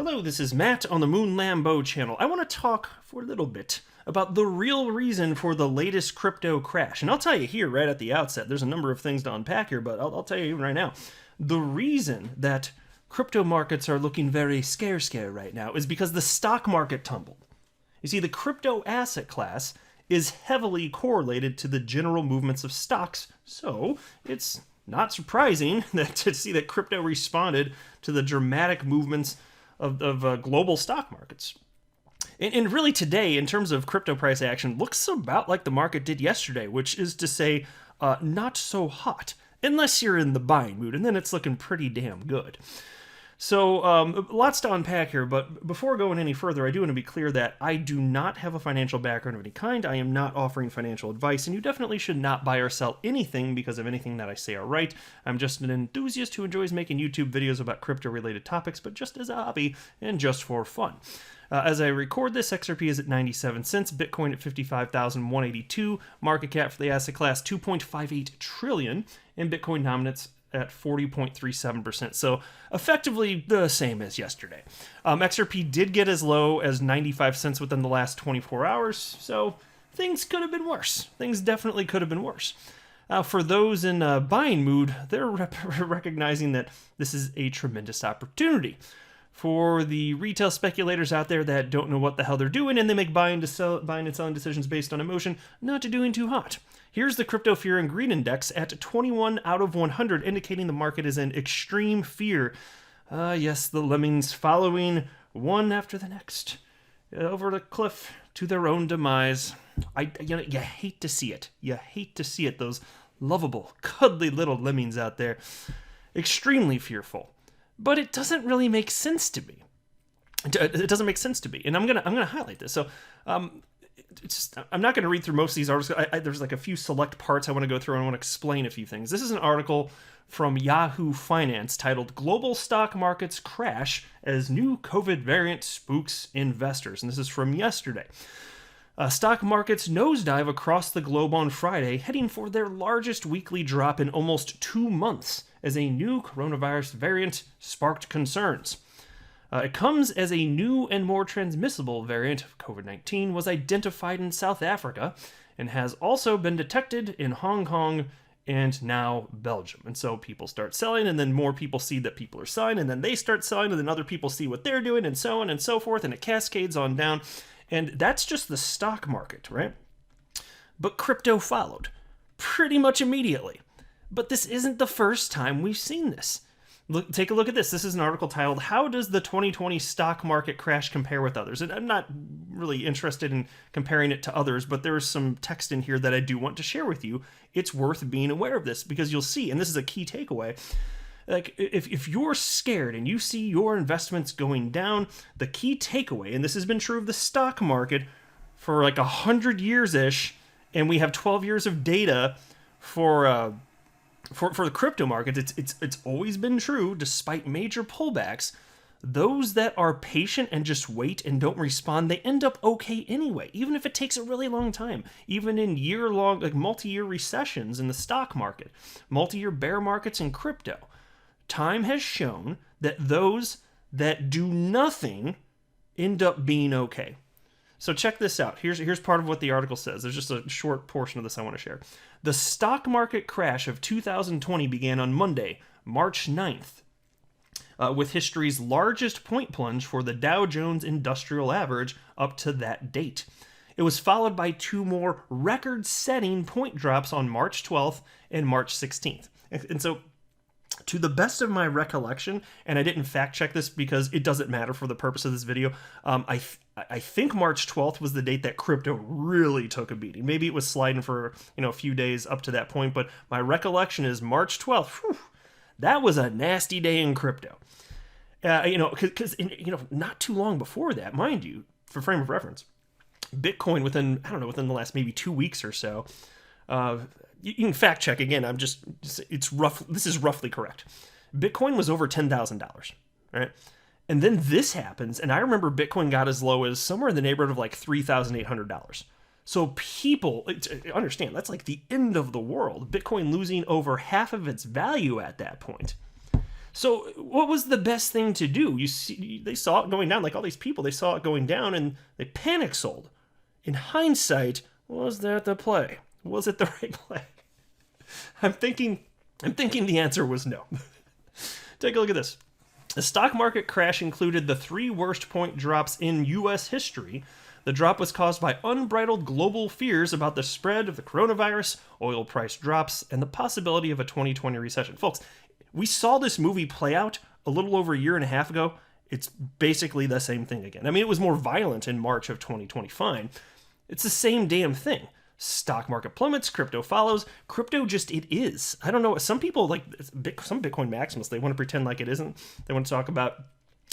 Hello, this is Matt on the Moon Lambo channel. I want to talk for a little bit about the real reason for the latest crypto crash. And I'll tell you here right at the outset, there's a number of things to unpack here, but I'll tell you even right now. The reason that crypto markets are looking very scare right now is because the stock market tumbled. You see, the crypto asset class is heavily correlated to the general movements of stocks, so it's not surprising to see that crypto responded to the dramatic movements of global stock markets. And really today, in terms of crypto price action, looks about like the market did yesterday, which is to say, not so hot, unless you're in the buying mood, and then it's looking pretty damn good. So, lots to unpack here, but before going any further, I do want to be clear that I do not have a financial background of any kind. I am not offering financial advice, and you definitely should not buy or sell anything because of anything that I say or write. I'm just an enthusiast who enjoys making YouTube videos about crypto-related topics, but just as a hobby and just for fun. As I record this, XRP is at 97 cents, Bitcoin at 55,182, market cap for the asset class 2.58 trillion, and Bitcoin dominance at 40.37%, so effectively the same as yesterday. XRP did get as low as 95 cents within the last 24 hours, so things could have been worse. Things definitely could have been worse. For those in a buying mood, they're recognizing that this is a tremendous opportunity. For the retail speculators out there that don't know what the hell they're doing and they make buying and selling decisions based on emotion, not doing too hot. Here's the Crypto Fear and Greed Index at 21 out of 100, indicating the market is in extreme fear. Yes, the lemmings following one after the next over the cliff to their own demise. You hate to see it. You hate to see it. Those lovable, cuddly little lemmings out there, extremely fearful. But it doesn't really make sense to me. It doesn't make sense to me, and I'm gonna highlight this. So, I'm not going to read through most of these articles. There's like a few select parts I want to go through and I want to explain a few things. This is an article from Yahoo Finance titled "Global Stock Markets Crash as New COVID Variant Spooks Investors," and this is from yesterday. Stock markets nosedive across the globe on Friday, heading for their largest weekly drop in almost 2 months as a new coronavirus variant sparked concerns. It comes as a new and more transmissible variant of COVID-19 was identified in South Africa and has also been detected in Hong Kong and now Belgium. And so people start selling, and then more people see that people are selling, and then they start selling, and then other people see what they're doing, and so on and so forth, and it cascades on down. And that's just the stock market, right? But crypto followed pretty much immediately. But this isn't the first time we've seen this. Take a look at this. This is an article titled, "How Does the 2020 Stock Market Crash Compare with Others?" And I'm not really interested in comparing it to others, but there is some text in here that I do want to share with you. It's worth being aware of this because you'll see, and this is a key takeaway, like if you're scared and you see your investments going down, the key takeaway, and this has been true of the stock market for like 100 years-ish, and we have 12 years of data for the crypto markets, it's always been true, despite major pullbacks, those that are patient and just wait and don't respond, they end up okay anyway, even if it takes a really long time, even in year-long, like multi-year recessions in the stock market, multi-year bear markets in crypto. Time has shown that those that do nothing end up being okay. So check this out. Here's part of what the article says. There's just a short portion of this I want to share. The stock market crash of 2020 began on Monday, March 9th, with history's largest point plunge for the Dow Jones Industrial Average up to that date. It was followed by 2 more record-setting point drops on March 12th and March 16th. And so, to the best of my recollection, and I didn't fact check this because it doesn't matter for the purpose of this video, I think March 12th was the date that crypto really took a beating. Maybe it was sliding for a few days up to that point, but my recollection is March 12th. Whew, that was a nasty day in crypto. Because not too long before that, mind you, for frame of reference, Bitcoin within the last maybe 2 weeks or so. You can fact check again. It's rough. This is roughly correct. Bitcoin was over $10,000, right? And then this happens, and I remember Bitcoin got as low as somewhere in the neighborhood of like $3,800. So people, understand, that's like the end of the world. Bitcoin losing over half of its value at that point. So what was the best thing to do? You see, they saw it going down, like all these people, they saw it going down and they panic sold. In hindsight, was that the play? Was it the right play? I'm thinking the answer was no. Take a look at this. The stock market crash included the 3 worst point drops in U.S. history. The drop was caused by unbridled global fears about the spread of the coronavirus, oil price drops, and the possibility of a 2020 recession. Folks, we saw this movie play out a little over a year and a half ago. It's basically the same thing again. I mean, it was more violent in March of 2020, fine. It's the same damn thing. Stock market plummets, crypto follows. Crypto just, it is. I don't know, some people, like some Bitcoin maximalists, they want to pretend like it isn't. They want to talk about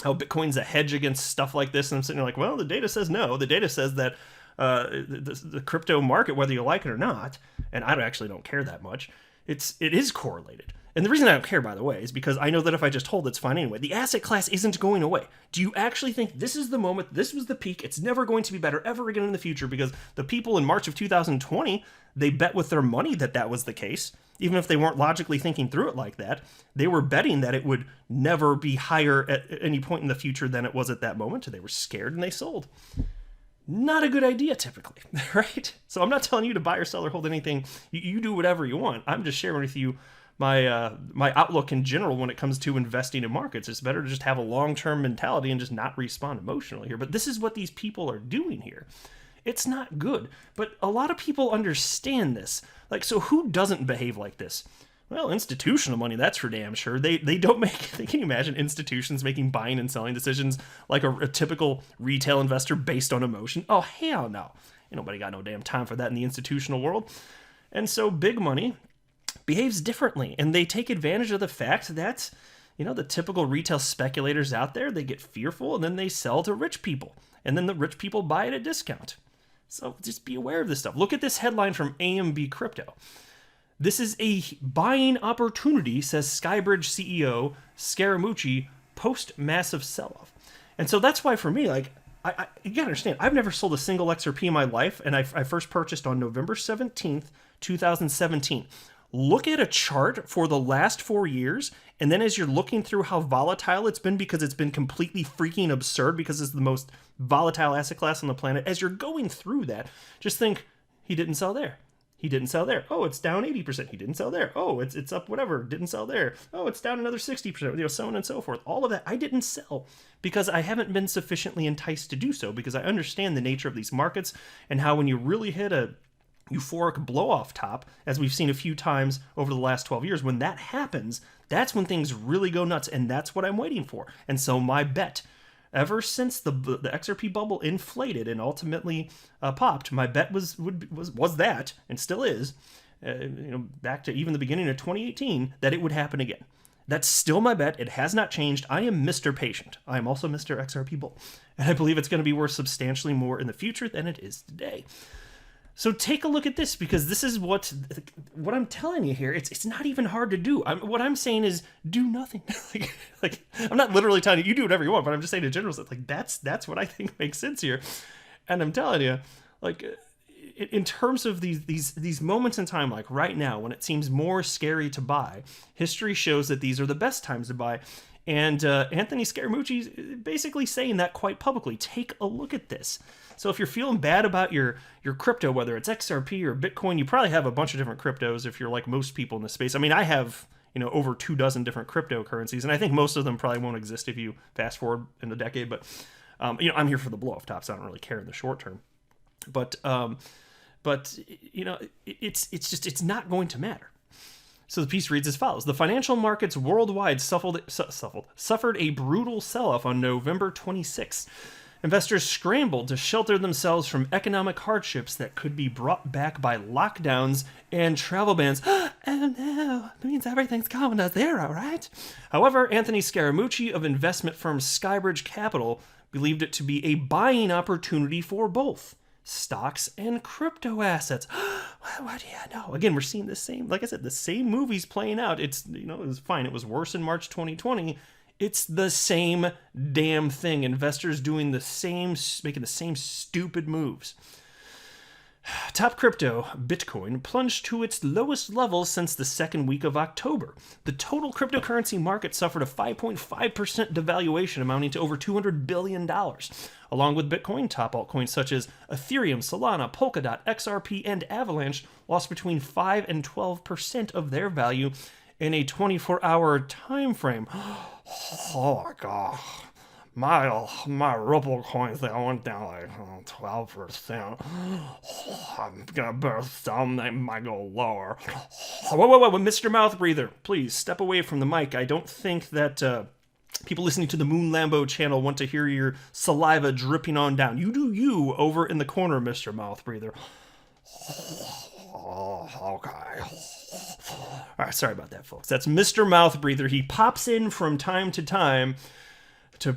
how Bitcoin's a hedge against stuff like this, and I'm sitting there like, well, the data says no. The data says that the crypto market, whether you like it or not, and I actually don't care that much, it is correlated. And the reason I don't care, by the way, is because I know that if I just hold, it's fine anyway. The asset class isn't going away. Do you actually think this is the moment, this was the peak, it's never going to be better ever again in the future? Because the people in March of 2020, they bet with their money that that was the case. Even if they weren't logically thinking through it like that, they were betting that it would never be higher at any point in the future than it was at that moment. They were scared and they sold. Not a good idea, typically, right? So I'm not telling you to buy or sell or hold anything. You do whatever you want. I'm just sharing with you my outlook in general when it comes to investing in markets. It's better to just have a long-term mentality and just not respond emotionally here. But this is what these people are doing here. It's not good. But a lot of people understand this. Like, so who doesn't behave like this? Well, institutional money, that's for damn sure. They don't make, can you imagine institutions making buying and selling decisions like a typical retail investor based on emotion? Oh, hell no. Ain't nobody got no damn time for that in the institutional world. And so big money behaves differently, and they take advantage of the fact that, the typical retail speculators out there, they get fearful and then they sell to rich people, and then the rich people buy it at a discount. So just be aware of this stuff. Look at this headline from AMB Crypto. This is a buying opportunity, says Skybridge CEO Scaramucci post massive sell-off. And so that's why for me, like, you gotta understand, I've never sold a single XRP in my life, and I first purchased on November 17th, 2017. Look at a chart for the last 4 years, and then as you're looking through how volatile it's been, because it's been completely freaking absurd, because it's the most volatile asset class on the planet, as you're going through that, just think, he didn't sell there. He didn't sell there. Oh, it's down 80%. He didn't sell there. Oh, it's up whatever. Didn't sell there. Oh, it's down another 60%, so on and so forth. All of that, I didn't sell because I haven't been sufficiently enticed to do so, because I understand the nature of these markets and how when you really hit a euphoric blow-off top, as we've seen a few times over the last 12 years, when that happens, that's when things really go nuts, and that's what I'm waiting for. And so my bet, ever since the XRP bubble inflated and ultimately popped, my bet was that, and still is, back to even the beginning of 2018, that it would happen again. That's still my bet. It has not changed. I am Mr. Patient. I am also Mr. XRP Bull, and I believe it's going to be worth substantially more in the future than it is today. So take a look at this, because this is what I'm telling you here. It's not even hard to do. What I'm saying is do nothing. like I'm not literally telling you do whatever you want, but I'm just saying in general, like that's what I think makes sense here. And I'm telling you, like in terms of these moments in time, like right now when it seems more scary to buy, history shows that these are the best times to buy. And Anthony Scaramucci is basically saying that quite publicly. Take a look at this. So if you're feeling bad about your crypto, whether it's XRP or Bitcoin, you probably have a bunch of different cryptos if you're like most people in this space. I mean, I have, over 24 different cryptocurrencies, and I think most of them probably won't exist if you fast forward in a decade. But, I'm here for the blow-off tops. I don't really care in the short term. But it's not going to matter. So the piece reads as follows. The financial markets worldwide suffered a brutal sell-off on November 26th. Investors scrambled to shelter themselves from economic hardships that could be brought back by lockdowns and travel bans. Oh no, that means everything's going to zero, right? However, Anthony Scaramucci of investment firm Skybridge Capital believed it to be a buying opportunity for both stocks and crypto assets. What do you know? Again, we're seeing the same, like I said, the same movies playing out. It was fine. It was worse in March 2020. It's the same damn thing. Investors doing the same, making the same stupid moves. Top crypto, Bitcoin, plunged to its lowest level since the second week of October. The total cryptocurrency market suffered a 5.5% devaluation amounting to over $200 billion. Along with Bitcoin, top altcoins such as Ethereum, Solana, Polkadot, XRP, and Avalanche lost between 5 and 12% of their value in a 24-hour time frame. Oh my god. My Ripple coin thing went down like 12%. I'm gonna burst some, they might go lower. Whoa, Mr. Mouth Breather, please step away from the mic. I don't think that people listening to the Moon Lambo channel want to hear your saliva dripping on down. You do you over in the corner, Mr. Mouth Breather. Okay. All right, sorry about that, folks. That's Mr. Mouth Breather. He pops in from time to time to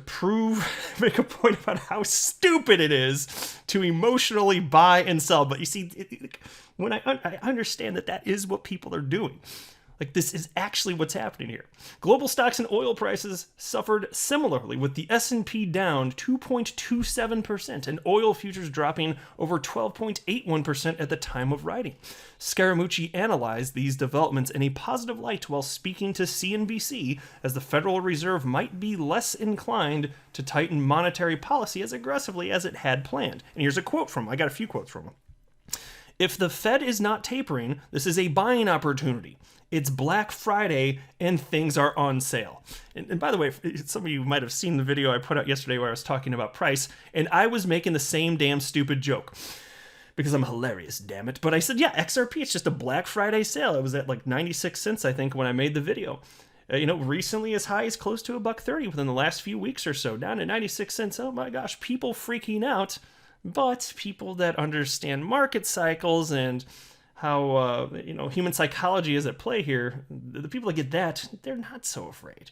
make a point about how stupid it is to emotionally buy and sell. But you see, when I understand that is what people are doing. Like, this is actually what's happening here. Global stocks and oil prices suffered similarly, with the S&P down 2.27% and oil futures dropping over 12.81% at the time of writing. Scaramucci analyzed these developments in a positive light while speaking to CNBC, as the Federal Reserve might be less inclined to tighten monetary policy as aggressively as it had planned. And here's a quote from him. I got a few quotes from him. If the Fed is not tapering, this is a buying opportunity. It's Black Friday and things are on sale. And by the way, some of you might have seen the video I put out yesterday where I was talking about price, and I was making the same damn stupid joke because I'm hilarious, damn it. But I said, yeah, XRP, it's just a Black Friday sale. It was at like 96 cents, I think, when I made the video. Recently as high as close to $1.30 within the last few weeks or so, down to 96 cents. Oh my gosh, people freaking out. But people that understand market cycles and how human psychology is at play here, the people that get that, they're not so afraid.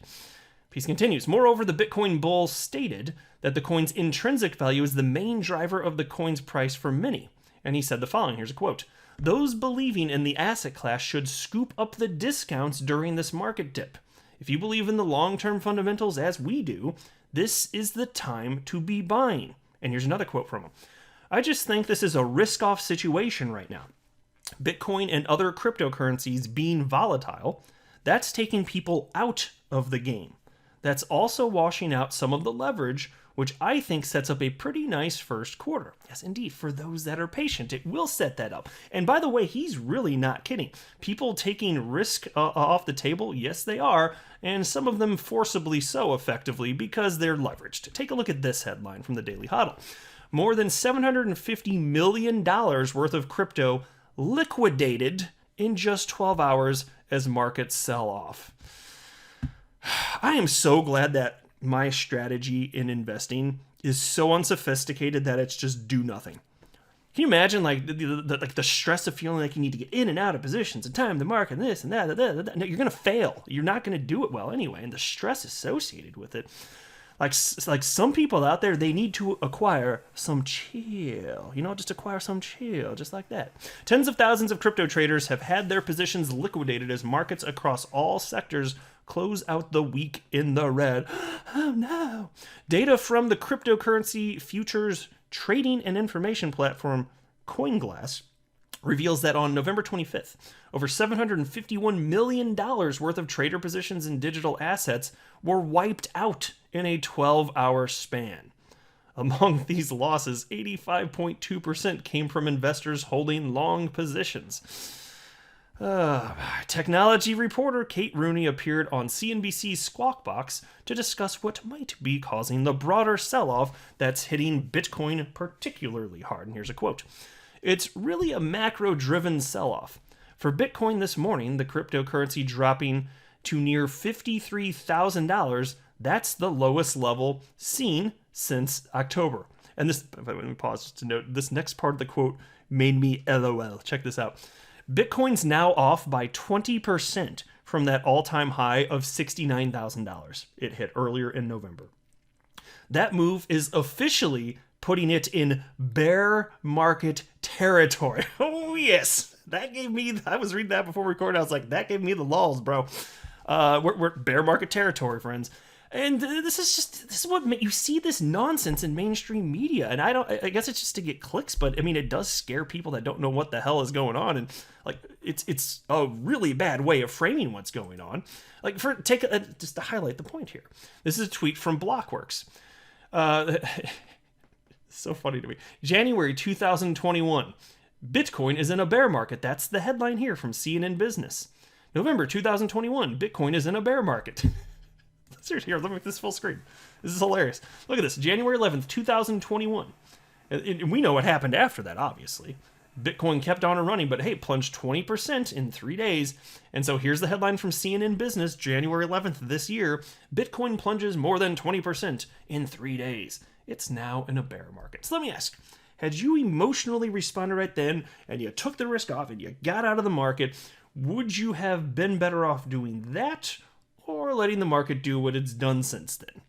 Piece continues. Moreover, the Bitcoin bull stated that the coin's intrinsic value is the main driver of the coin's price for many. And he said the following. Here's a quote. Those believing in the asset class should scoop up the discounts during this market dip. If you believe in the long-term fundamentals as we do, this is the time to be buying. And here's another quote from him. I just think this is a risk-off situation right now. Bitcoin and other cryptocurrencies being volatile, that's taking people out of the game. That's also washing out some of the leverage, which I think sets up a pretty nice first quarter. Yes, indeed, for those that are patient, it will set that up. And by the way, he's really not kidding. People taking risk off the table, yes, they are, and some of them forcibly so effectively because they're leveraged. Take a look at this headline from the Daily Huddle. More than $750 million worth of crypto liquidated in just 12 hours as markets sell off. I am so glad that my strategy in investing is so unsophisticated that it's just do nothing. Can you imagine the stress of feeling like you need to get in and out of positions and time the market and this and that. No, you're going to fail. You're not going to do it well anyway, and the stress associated with it. Like some people out there, they need to acquire some chill. Just acquire some chill, just like that. Tens of thousands of crypto traders have had their positions liquidated as markets across all sectors close out the week in the red. Oh no. Data from the cryptocurrency futures trading and information platform CoinGlass reveals that on November 25th, over $751 million worth of trader positions in digital assets were wiped out in a 12-hour span. Among these losses, 85.2% came from investors holding long positions. Technology reporter Kate Rooney appeared on CNBC's Squawk Box to discuss what might be causing the broader sell-off that's hitting Bitcoin particularly hard. And here's a quote. It's really a macro-driven sell-off. For Bitcoin this morning, the cryptocurrency dropping to near $53,000, that's the lowest level seen since October. And this, let me pause just to note, this next part of the quote made me LOL. Check this out. Bitcoin's now off by 20% from that all-time high of $69,000 it hit earlier in November. That move is officially putting it in bear market territory. Oh, yes. That gave me, I was reading that before recording. I was like, that gave me the lulls, bro. We're bear market territory, friends. And this is what you see this nonsense in mainstream media. And I guess it's just to get clicks, but I mean, it does scare people that don't know what the hell is going on. And like, it's a really bad way of framing what's going on. Like, just to highlight the point here. This is a tweet from Blockworks. So funny to me. January 2021. Bitcoin is in a bear market. That's the headline here from CNN Business. November 2021. Bitcoin is in a bear market. Seriously, here, let me make this full screen. This is hilarious. Look at this. January 11th, 2021. And we know what happened after that, obviously. Bitcoin kept on running, but hey, plunged 20% in 3 days. And so here's the headline from CNN Business, January 11th this year. Bitcoin plunges more than 20% in 3 days. It's now in a bear market. So let me ask, had you emotionally responded right then and you took the risk off and you got out of the market, would you have been better off doing that or letting the market do what it's done since then?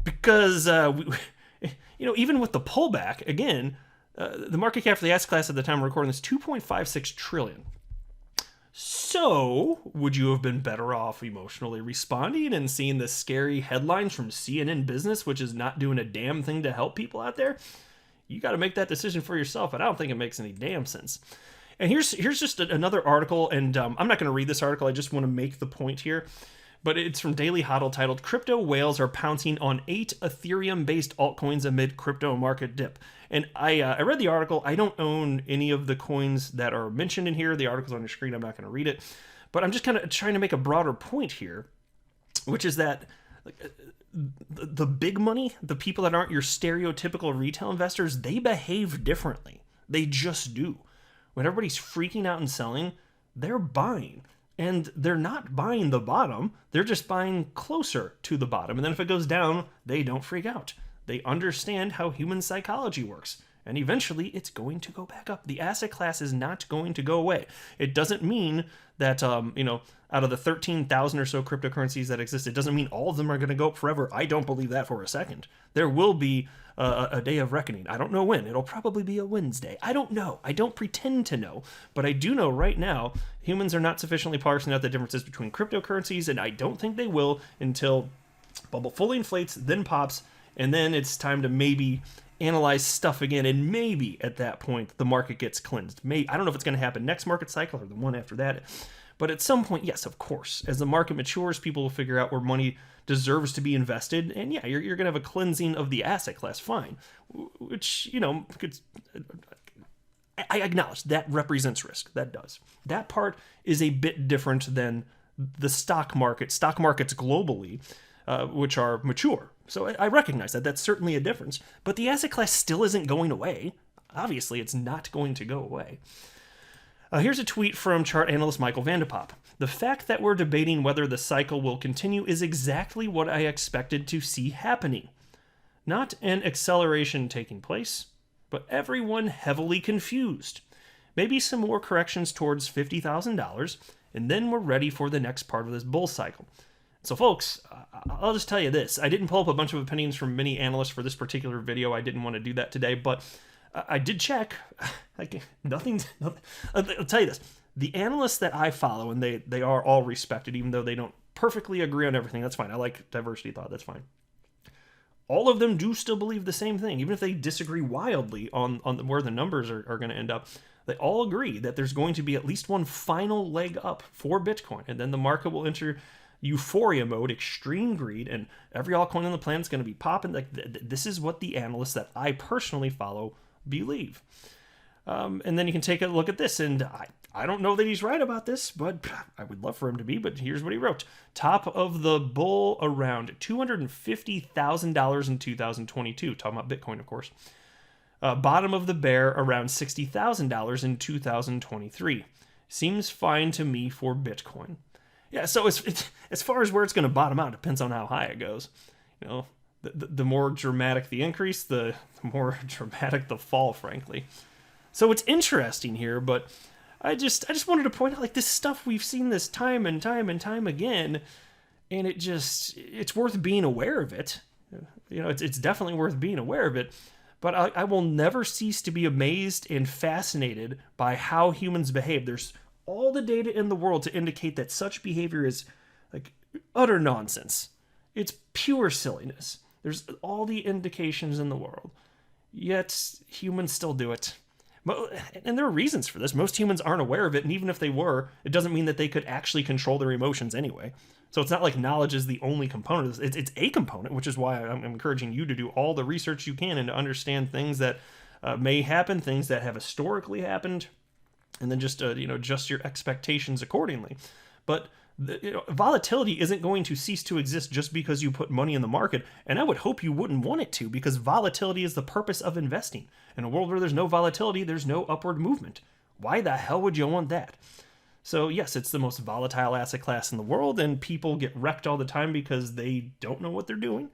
Because, even with the pullback, again, the market cap for the asset class at the time of recording is 2.56 trillion. So, would you have been better off emotionally responding and seeing the scary headlines from CNN Business, which is not doing a damn thing to help people out there? You got to make that decision for yourself, but I don't think it makes any damn sense. And here's just another article, and I'm not going to read this article, I just want to make the point here. But it's from Daily Hodl titled, Crypto Whales Are Pouncing on 8 Ethereum-Based Altcoins Amid Crypto Market Dip. And I read the article. I don't own any of the coins that are mentioned in here. The article's on your screen. I'm not going to read it. But I'm just kind of trying to make a broader point here, which is that the big money, the people that aren't your stereotypical retail investors, they behave differently. They just do. When everybody's freaking out and selling, they're buying. And they're not buying the bottom, they're just buying closer to the bottom. And then if it goes down, they don't freak out. They understand how human psychology works. And eventually, it's going to go back up. The asset class is not going to go away. It doesn't mean that, out of the 13,000 or so cryptocurrencies that exist, it doesn't mean all of them are going to go up forever. I don't believe that for a second. There will be a day of reckoning. I don't know when. It'll probably be a Wednesday. I don't know. I don't pretend to know. But I do know right now, humans are not sufficiently parsing out the differences between cryptocurrencies, and I don't think they will until bubble fully inflates, then pops, and then it's time to maybe analyze stuff again, and maybe at that point the market gets cleansed. Maybe, I don't know if it's going to happen next market cycle or the one after that, but at some point, yes, of course, as the market matures, people will figure out where money deserves to be invested, and yeah, you're going to have a cleansing of the asset class, fine, which, I acknowledge that represents risk. That does. That part is a bit different than the stock market. Stock markets globally, which are mature. So I recognize that. That's certainly a difference. But the asset class still isn't going away. Obviously, it's not going to go away. Here's a tweet from chart analyst Michael Vandepop. The fact that we're debating whether the cycle will continue is exactly what I expected to see happening. Not an acceleration taking place, but everyone heavily confused. Maybe some more corrections towards $50,000, and then we're ready for the next part of this bull cycle. So folks, I'll just tell you this. I didn't pull up a bunch of opinions from many analysts for this particular video. I didn't want to do that today, but I did check. Nothing. I'll tell you this. The analysts that I follow, and they are all respected, even though they don't perfectly agree on everything. That's fine. I like diversity of thought. That's fine. All of them do still believe the same thing, even if they disagree wildly on where the numbers are going to end up. They all agree that there's going to be at least one final leg up for Bitcoin, and then the market will enter euphoria mode, extreme greed, and every altcoin on the planet is going to be popping. Like this is what the analysts that I personally follow believe. And then you can take a look at this, and I don't know that he's right about this, but I would love for him to be, but here's what he wrote. Top of the bull around $250,000 in 2022, talking about Bitcoin, of course. Bottom of the bear around $60,000 in 2023. Seems fine to me for Bitcoin. Yeah, so as far as where it's going to bottom out, depends on how high it goes. The more dramatic the increase, the more dramatic the fall, frankly. So it's interesting here, but I just wanted to point out, like, this stuff we've seen this time and time and time again, and it's worth being aware of it. It's definitely worth being aware of it. But I will never cease to be amazed and fascinated by how humans behave. There's all the data in the world to indicate that such behavior is like utter nonsense. It's pure silliness. There's all the indications in the world, yet humans still do it. And there are reasons for this. Most humans aren't aware of it, and even if they were, it doesn't mean that they could actually control their emotions anyway. So it's not like knowledge is the only component of this. It's a component, which is why I'm encouraging you to do all the research you can and to understand things that may happen, things that have historically happened, and then just adjust your expectations accordingly. But volatility isn't going to cease to exist just because you put money in the market, and I would hope you wouldn't want it to, because volatility is the purpose of investing. In a world where there's no volatility, there's no upward movement. Why the hell would you want that? So yes, it's the most volatile asset class in the world, and people get wrecked all the time because they don't know what they're doing.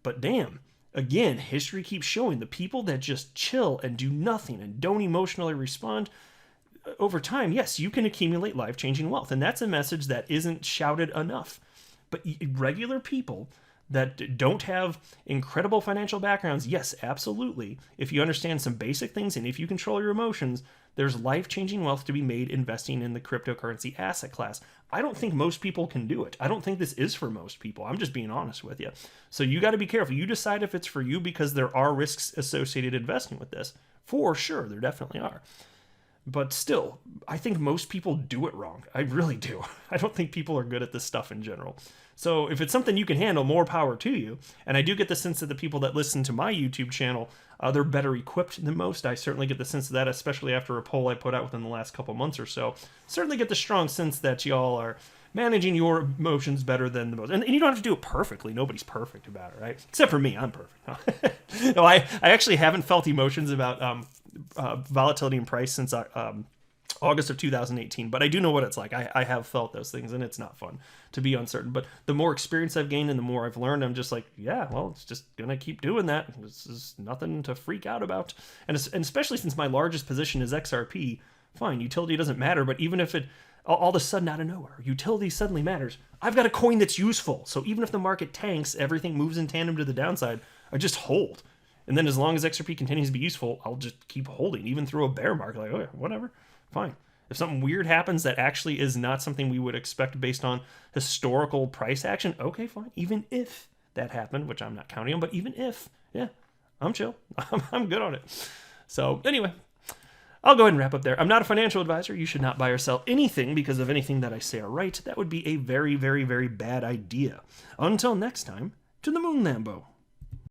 But damn, again, history keeps showing the people that just chill and do nothing and don't emotionally respond, over time, yes, you can accumulate life-changing wealth. And that's a message that isn't shouted enough. But regular people that don't have incredible financial backgrounds, yes, absolutely. If you understand some basic things and if you control your emotions, there's life-changing wealth to be made investing in the cryptocurrency asset class. I don't think most people can do it. I don't think this is for most people. I'm just being honest with you. So you got to be careful. You decide if it's for you, because there are risks associated investing with this. For sure, there definitely are. But still, I think most people do it wrong. I really do. I don't think people are good at this stuff in general. So if it's something you can handle, more power to you. And I do get the sense that the people that listen to my YouTube channel, they're better equipped than most. I certainly get the sense of that, especially after a poll I put out within the last couple months or so. Certainly get the strong sense that y'all are managing your emotions better than the most. And you don't have to do it perfectly. Nobody's perfect about it, right? Except for me, I'm perfect. No, I actually haven't felt emotions about volatility and price since August of 2018, but I do know what it's like. I have felt those things, and it's not fun to be uncertain. But the more experience I've gained and the more I've learned, I'm just like, yeah, well, it's just gonna keep doing that. This is nothing to freak out about. And especially since my largest position is XRP, fine, utility doesn't matter, but even if it all of a sudden out of nowhere, utility suddenly matters, I've got a coin that's useful. So even if the market tanks, everything moves in tandem to the downside, I just hold. And then as long as XRP continues to be useful, I'll just keep holding, even through a bear market. Like, okay, whatever, fine. If something weird happens that actually is not something we would expect based on historical price action, okay, fine. Even if that happened, which I'm not counting on, but even if, yeah, I'm chill. I'm good on it. So anyway, I'll go ahead and wrap up there. I'm not a financial advisor. You should not buy or sell anything because of anything that I say or write. That would be a very, very, very bad idea. Until next time, to the moon, Lambo.